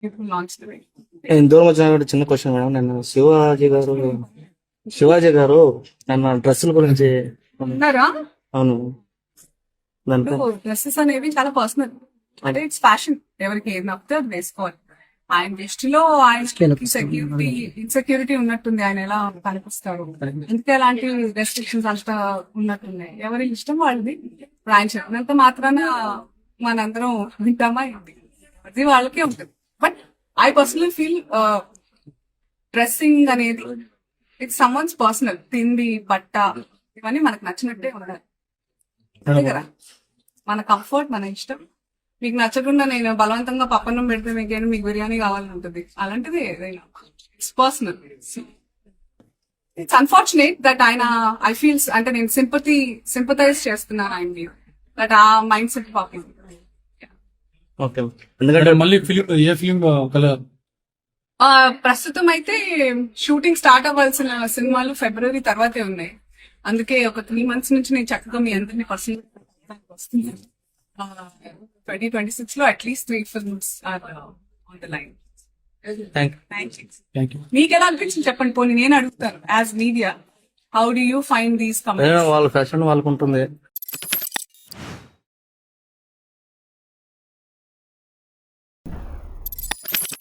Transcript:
You will launch the way. దూరం వచ్చిన కూడా చిన్న క్వశ్చన్ మేడం. నేను శివాజీ గారు నన్ను డ్రెస్సుల గురించి ఉన్నారా? అవును దాంట్లో డ్రెస్సెస్ అనేవి చాలా పర్సనల్, అంటే ఇట్స్ ఫ్యాషన్. ఎవరికి ఏది నచ్చితే అది వేసుకోవాలి. ఆయన దృష్టిలో ఆయన ఇన్సెక్యూరిటీ ఉన్నట్టుంది. ఆయన ఎలా కనిపిస్తాడు, ఇందుకే ఎలాంటి రెస్ట్రిక్షన్స్ అంతా ఉన్నట్టున్నాయి. ఎవరి ఇష్టం వాళ్ళది. ఇప్పుడు ఆయన చెప్పినంత మాత్రాన మనందరం వింటామా ఏంటి, అది వాళ్ళకే ఉంటుంది. But I personally feel dressing అనేది ఇట్స్ సమ్వన్స్ పర్సనల్. తిండి, బట్ట ఇవన్నీ మనకు నచ్చినట్టే ఉండాలి. అంతే కదా, మన కంఫర్ట్, మన ఇష్టం. మీకు నచ్చకుండా నేను బలవంతంగా పప్పన్నం పెడితే మీకేనా మీకు బిర్యానీ కావాలని ఉంటుంది. అలాంటిది ఏదైనా it's personal. It's unfortunate that ఆయన ఐ ఫీల్స్ అంటే నేను సింపథైజ్ చేస్తున్నాను ఆయన మీద, దట్ ఆ మైండ్ సెట్ పాపం. ఓకే. ఎందుకంటే మళ్ళీ ఫిలిం ఏ ఫిలిం కలర్ ప్రస్తుతం అయితే షూటింగ్ స్టార్ట్ అవ్వాల్సిన సినిమాలు ఫిబ్రవరి తర్వాతే ఉన్నాయి. అందుకే ఒక 3 months నుంచి నేను చక్కగా మీ అందరినీ పర్సనల్ వస్తున్నాను. 2026 లో at least 3 films are on the line. Thank thank you. మీకు ఎలా అనిపించింది చెప్పండి. పోనీ నేను అడుగుతాను, as media, how do you find these comments? వాళ్ళ ఫ్యాషన్ వాళ్ళకు ఉంటుంది.